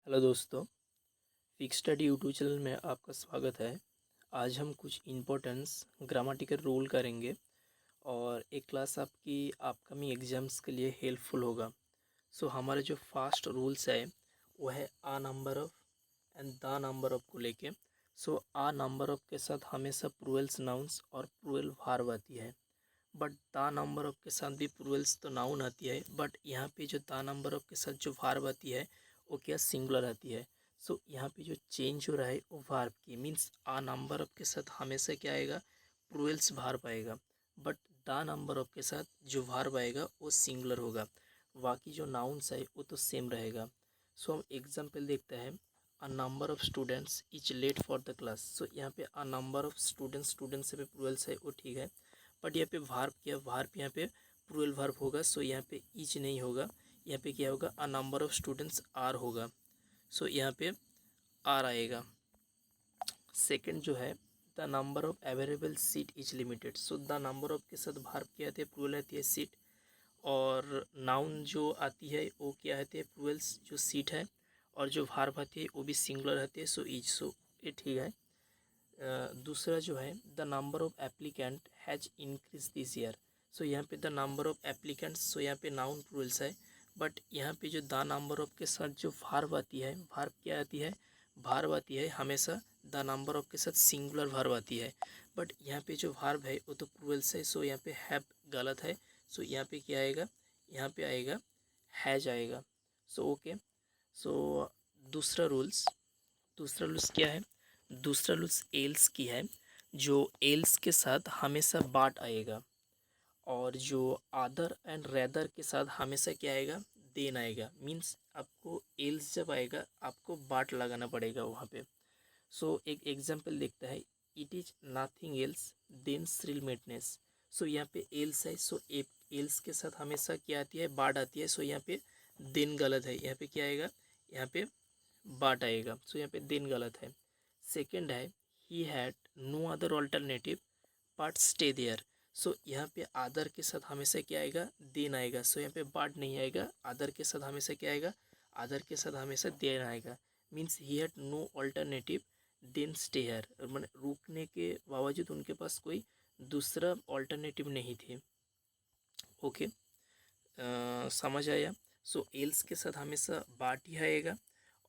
Hello दोस्तों, fix study YouTube channel में आपका स्वागत है। आज हम कुछ इम्पोर्टेंस ग्रामेटिकल रूल करेंगे और एक क्लास आपकी अपकमिंग एग्जाम्स के लिए हेल्पफुल होगा। सो हमारे जो फास्ट रूल्स है वो है a number of and the number of को लेके। सो आ नंबर ऑफ के साथ हमेशा प्लूरल्स नाउन्स और प्लूरल वर्ब आती है, बट द नंबर ऑफ के साथ भी प्लूरल्स तो नाउन आती है, बट यहाँ पे जो द नंबर ऑफ के साथ जो वर्ब आती है वो क्या सिंगुलर आती है। सो यहाँ पे जो चेंज हो रहा है वो वर्ब की मीन्स आ नंबर ऑफ के साथ हमेशा क्या आएगा, प्लूरल्स वर्ब आएगा, बट द नंबर ऑफ के साथ जो वर्ब आएगा वो सिंगुलर होगा। बाकी जो नाउन्स है वो तो सेम रहेगा। सो हम एग्जाम्पल देखते हैं। A number of students is late for the class. So यहाँ पे a number of students, students से भी प्लूरल्स है वो ठीक है, बट यहाँ पे वर्ब क्या, वर्ब यहाँ पे प्लूरल वर्ब होगा। सो यहाँ पे इच नहीं होगा, यहाँ पे क्या होगा, a number of students are होगा। सो यहाँ पे आर आएगा। सेकंड जो है, the number of available seat is limited. So the number of के साथ वर्ब क्या आती है, प्लूरल आती है सीट, और नाउन जो आती है वो क्या आती है, प्लूरल्स जो सीट है, और जो वर्ब आती है वो भी सिंगुलर आती है, सो इज। सो ये ठीक है। दूसरा जो है, the number of applicant has increase this year. So यहाँ पे the number of applicants, so यहाँ पे नाउन प्लूरल्स है, बट यहाँ पे जो द नंबर ऑफ के साथ जो वर्ब आती है, वर्ब क्या आती है, वर्ब आती है हमेशा द नंबर ऑफ के साथ सिंगुलर वर्ब आती है, बट यहाँ पे जो वर्ब है वो तो प्लूरल्स है, सो यहाँ पे हैव गलत है। सो यहाँ पे क्या आएगा, यहाँ पे आएगा हैज आएगा। So okay. सो दूसरा रूल्स क्या है, दूसरा रूल्स एल्स की है। जो एल्स के साथ हमेशा बाट आएगा, और जो आदर एंड रेदर के साथ हमेशा क्या आएगा, देन आएगा। मीन्स आपको एल्स जब आएगा आपको बाट लगाना पड़ेगा वहाँ पे। सो एक एग्जांपल देखता है, it is nothing else than sheer madness. So यहाँ पे एल्स है, सो एल्स के साथ हमेशा क्या आती है, बाट आती है। सो यहाँ पे देन गलत है, यहाँ पे क्या आएगा, यहाँ पे बाट आएगा। सो यहाँ पे देन गलत है। सेकंड है, he had no other alternative but stay there. So यहाँ पे आदर के साथ हमेशा क्या आएगा, देन आएगा। सो यहाँ पे बाट नहीं आएगा, आदर के साथ हमेशा क्या आएगा, आदर के साथ हमेशा देन आएगा। Means he had no alternative then stay here, मैंने रुकने के बावजूद उनके पास कोई दूसरा ऑल्टरनेटिव नहीं थे। ओके, समझ आया। सो एल्स के साथ हमेशा बाट ही आएगा,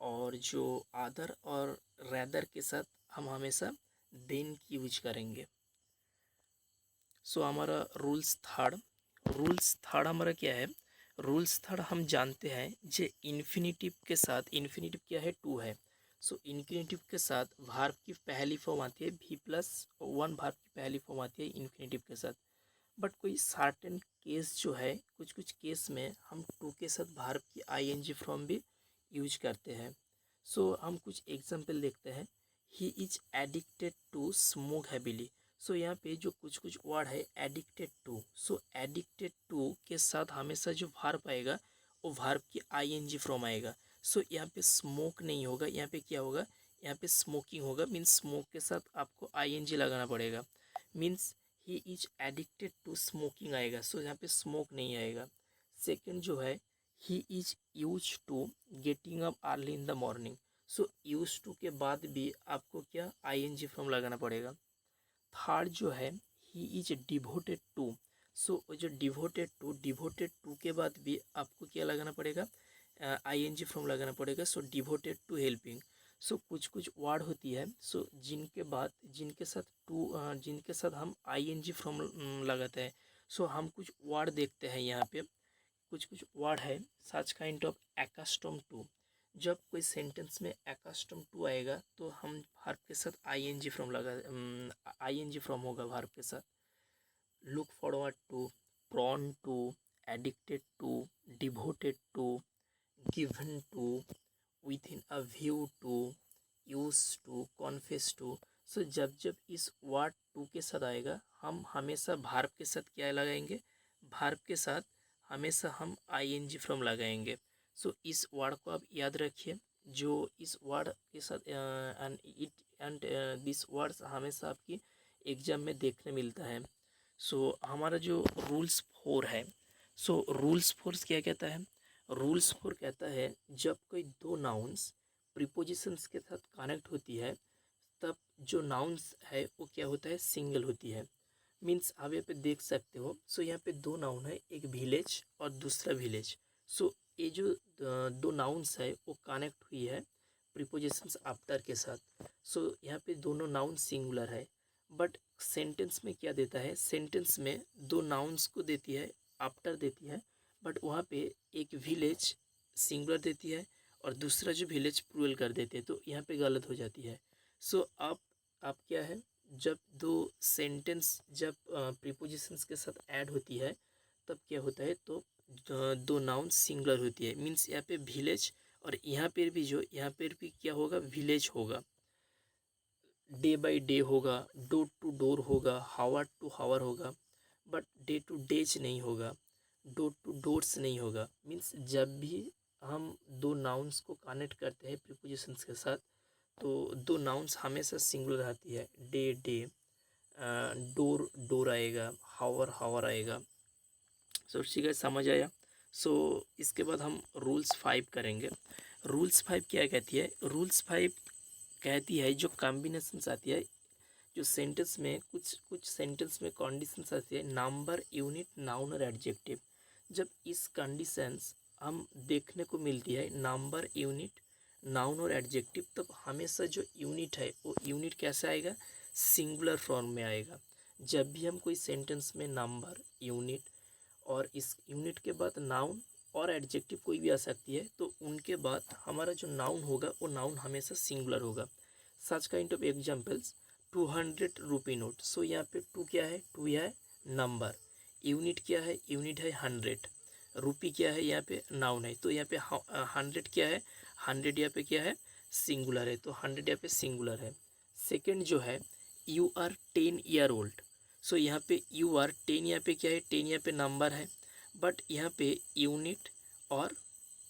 और जो आदर और रैदर के साथ हम हमेशा देन की यूज करेंगे। सो हमारा रूल्स थर्ड हमारा क्या है, रूल्स थर्ड हम जानते हैं जे इन्फिनिटिव के साथ, इन्फिनिटिव क्या है, टू है। सो इन्फिनिटिव के साथ वर्ब की पहली फॉर्म आती है V+1, वर्ब की पहली फॉर्म आती है इन्फिनिटिव के साथ। बट कोई सर्टेन केस जो है, कुछ कुछ केस में हम टू के साथ वर्ब की ING फॉर्म भी यूज करते हैं। सो हम कुछ एग्जांपल देखते हैं। He is addicted to smoke heavily. So यहाँ पे जो कुछ कुछ वर्ड है, addicted to, so addicted to के साथ हमेशा जो वर्ब आएगा वो वर्ब की ING फॉर्म आएगा। सो यहाँ पे स्मोक नहीं होगा, यहाँ पे क्या होगा, यहाँ पे स्मोकिंग होगा। मीन्स स्मोक के साथ आपको ING लगाना पड़ेगा। Means he is addicted to smoking आएगा, सो यहाँ पे स्मोक नहीं आएगा। सेकंड जो है, he is use to getting up early in the morning. So use to के बाद भी आपको क्या ING फॉर्म लगाना पड़ेगा। थर्ड जो है, ही इज डिवोटेड टू। सो जो डिवोटेड टू के बाद भी आपको क्या लगाना पड़ेगा, ING फॉर्म लगाना पड़ेगा। So devoted to helping. So कुछ कुछ वर्ड होती है, सो जिनके बाद, जिनके साथ हम ING फॉर्म लगाते हैं। सो हम कुछ वर्ड देखते हैं यहाँ पे, कुछ कुछ वर्ड है सच काइंड ऑफ एक्स्टम टू। जब कोई सेंटेंस में एक्स्टम टू आएगा तो हम वर्ब के साथ ING फॉर्म ING फॉर्म होगा वर्ब के साथ। Look forward to, prone to, addicted to, devoted to, given to, with in a view to, use to, confess to. So जब जब इस वर्ड टू के साथ आएगा हम हमेशा वर्ब के साथ क्या लगाएंगे, वर्ब के साथ हमेशा हम ING फॉर्म लगाएंगे। सो इस वर्ड को आप याद रखिए। जो इस वर्ड के साथ एंड दिस वर्ड्स हमेशा आपकी एग्जाम में देखने मिलता है। सो हमारा जो रूल्स 4 है, सो रूल्स 4 क्या कहता है, रूल्स 4 कहता है जब कोई दो नाउन्स प्रीपोजिशंस के साथ कनेक्ट होती है तब जो नाउन्स है वो क्या होता है, सिंगल होती है। मीन्स आप यहाँ पे देख सकते हो। सो यहाँ पे दो नाउन है, एक विलेज और दूसरा विलेज। सो ये जो दो नाउन्स है वो कनेक्ट हुई है प्रीपोजिशंस आफ्टर के साथ। सो यहाँ पे दोनों नाउन सिंगुलर है, बट सेंटेंस में क्या देता है, सेंटेंस में दो नाउन्स को देती है, आफ्टर देती है, बट वहाँ पे एक विलेज सिंगुलर देती है और दूसरा जो विलेज प्लूरल कर देते हैं, तो यहाँ पे गलत हो जाती है। सो आप क्या है, जब दो सेंटेंस जब प्रीपोजिशंस के साथ ऐड होती है तब क्या होता है, तो दो नाउन सिंगुलर होती है। मीन्स यहाँ पे विलेज और यहाँ पर भी यहाँ पर भी क्या होगा, विलेज होगा, डे बाय डे होगा, डोर टू डोर होगा, हावर टू हावर होगा, बट डे टू डेज नहीं होगा, डोर टू डोर्स नहीं होगा। मीन्स जब भी हम दो नाउन्स को कनेक्ट करते हैं प्रीपोजिशंस के साथ तो दो नाउन्स हमेशा सिंगुलर आती है। डे डे, डोर डोर आएगा, हावर हावर आएगा। सो ठीक है, समझ आया। सो इसके बाद हम रूल्स 5 करेंगे। रूल्स 5 क्या कहती है, रूल्स 5 कहती है जो कॉम्बिनेशंस आती है, जो सेंटेंस में कुछ कुछ सेंटेंस में कंडीशंस आती है, नंबर, यूनिट, नाउन और एडजेक्टिव। जब इस कंडीशंस हम देखने को मिलती है, नंबर, यूनिट, नाउन और एडजेक्टिव, तब हमेशा जो यूनिट है वो यूनिट कैसे आएगा, सिंगुलर फॉर्म में आएगा। जब भी हम कोई सेंटेंस में नंबर, यूनिट और इस यूनिट के बाद नाउन और एडजेक्टिव कोई भी आ सकती है, तो उनके बाद हमारा जो नाउन होगा वो नाउन हमेशा सिंगुलर होगा। Such kind of examples, 200 rupee note. So यहाँ पे टू क्या है, टू है नंबर, यूनिट क्या है, यूनिट है 100, रुपी क्या है, यहाँ पे नाउन है, तो यहाँ पे 100 क्या है, 100 यहाँ पे क्या है, सिंगुलर है, तो 100 यहाँ पे सिंगुलर है। सेकेंड जो है, यू आर 10 ईयर ओल्ड। सो यहाँ पे यू आर 10, यहाँ पे क्या है, 10 यहाँ पे नंबर है, बट यहाँ पे यूनिट और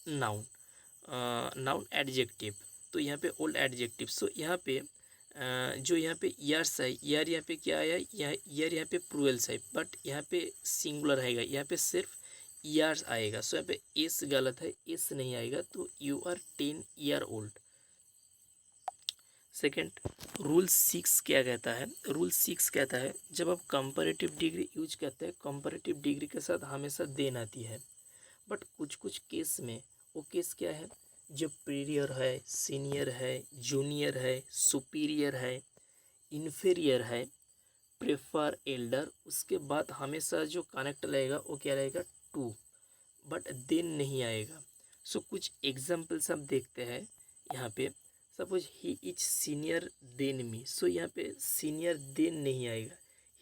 नाउन, नाउन एडजेक्टिव, तो यहाँ पे ओल्ड एडजेक्टिव। सो यहाँ पे जो यहाँ पे ईयर्स है, ईयर यहाँ पे क्या आया, ईयर यहाँ पे प्लूरल्स है, बट यहाँ पे सिंगुलर आएगा, यहाँ पे सिर्फ ईयर्स आएगा। सो यहाँ पे एस गलत है, एस नहीं आएगा, तो you are 10 year old. Second, rule 6 क्या कहता है, रूल 6 कहता है जब आप कंपैरेटिव डिग्री यूज करते हैं, कंपैरेटिव डिग्री के साथ हमेशा देन आती है, बट कुछ कुछ केस में वो केस क्या है, जो प्रीरियर है, सीनियर है, जूनियर है, सुपीरियर है, इन्फीरियर है, प्रेफर, एल्डर, उसके बाद हमेशा जो कनेक्ट रहेगा वो क्या रहेगा, टू, बट देन नहीं आएगा। सो कुछ एग्जाम्पल्स हम देखते हैं यहाँ पे। Suppose he is senior than me. So यहाँ पे सीनियर देन नहीं आएगा,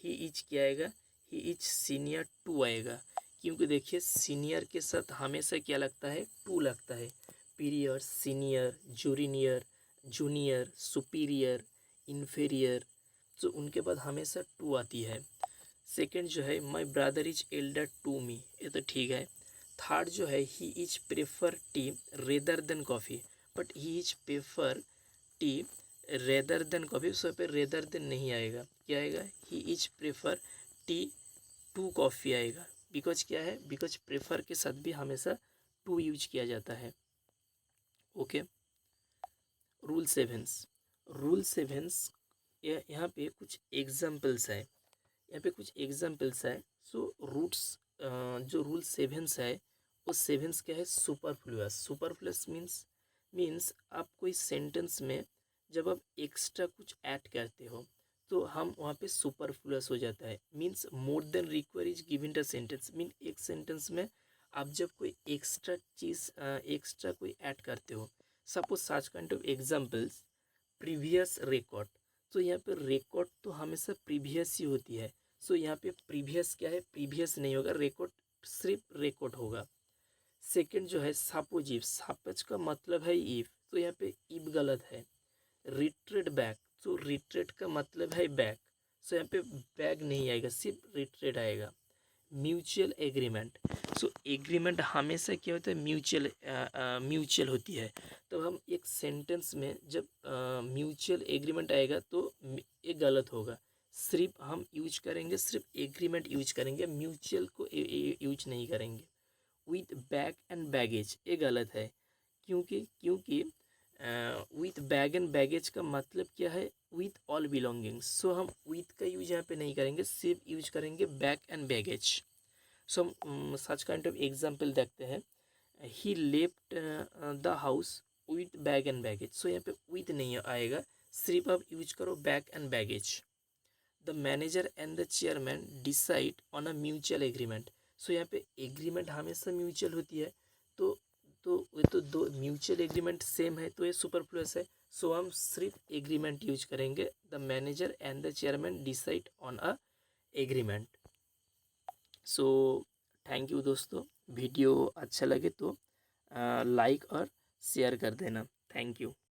ही इज क्या आएगा, ही इज सीनियर टू आएगा, क्योंकि देखिए सीनियर के साथ हमेशा क्या लगता है, टू लगता है। Prior, senior, junior, junior, superior, inferior, तो उनके बाद हमेशा टू आती है। सेकंड जो है, my brother is elder to me, ये तो ठीक है। थर्ड जो है, he is prefer tea rather than coffee, but he is prefer tea rather than coffee, so पे रेदर देन नहीं आएगा, क्या आएगा, he is prefer tea to coffee आएगा। बिकॉज क्या है, बिकॉज प्रेफर के साथ भी हमेशा टू यूज किया जाता है। ओके, रूल 7, रूल 7 यहाँ पे कुछ एग्जाम्पल्स है, यहाँ पे कुछ एग्जाम्पल्स है। सो रूट्स जो रूल 7 है वो 7 क्या है, सुपरफ्लुअस। सुपरफ्लुअस मीन्स आप कोई सेंटेंस में जब आप एक्स्ट्रा कुछ ऐड करते हो तो हम वहाँ पे सुपरफ्लुअस हो जाता है। Means more than require is given the sentence, mean एक सेंटेंस में आप जब कोई एक्स्ट्रा चीज़ एक्स्ट्रा कोई ऐड करते हो, suppose such kind of examples, previous record. तो यहाँ पे रिकॉर्ड तो हमेशा प्रीवियस ही होती है। सो यहाँ पे प्रीवियस क्या है, प्रीवियस नहीं होगा, रिकॉर्ड सिर्फ रिकॉर्ड होगा। सेकंड जो है, सपोज इफ, सपोज का मतलब है इफ, तो यहाँ पे इफ गलत है। रिट्रेट बैक, तो रिट्रेट का मतलब है बैक, सो यहाँ पे बैक नहीं आएगा, सिर्फ रिट्रेट आएगा। म्यूचुअल एग्रीमेंट, सो एग्रीमेंट हमेशा क्या होता है, म्यूचुअल होती है। तो हम एक सेंटेंस में जब म्यूचुअल एग्रीमेंट आएगा तो ये गलत होगा, सिर्फ हम यूज करेंगे, सिर्फ एग्रीमेंट यूज करेंगे, म्यूचुअल को यूज नहीं करेंगे। विथ बैग एंड बैगेज, ये गलत है, क्योंकि विथ बैग एंड बैगेज का मतलब क्या है, विथ ऑल बिलोंगिंग्स। सो हम विथ का यूज यहाँ पे नहीं करेंगे, सिर्फ यूज करेंगे बैग एंड बैगेज। सो हम सच काइंड ऑफ एग्जाम्पल देखते हैं, he left the house with bag and baggage. So यहाँ पे विथ नहीं आएगा, सिर्फ आप यूज करो bag and baggage. The manager and the chairman decide on a mutual agreement. So यहाँ पे एग्रीमेंट हमेशा म्यूचुअल होती है, तो ये तो दो म्यूचुअल एग्रीमेंट सेम है, तो ये सुपरफ्लुअस है। सो हम सिर्फ एग्रीमेंट यूज करेंगे, the manager and the chairman decide on a agreement. So thank you दोस्तों, वीडियो अच्छा लगे तो लाइक और शेयर कर देना। Thank you.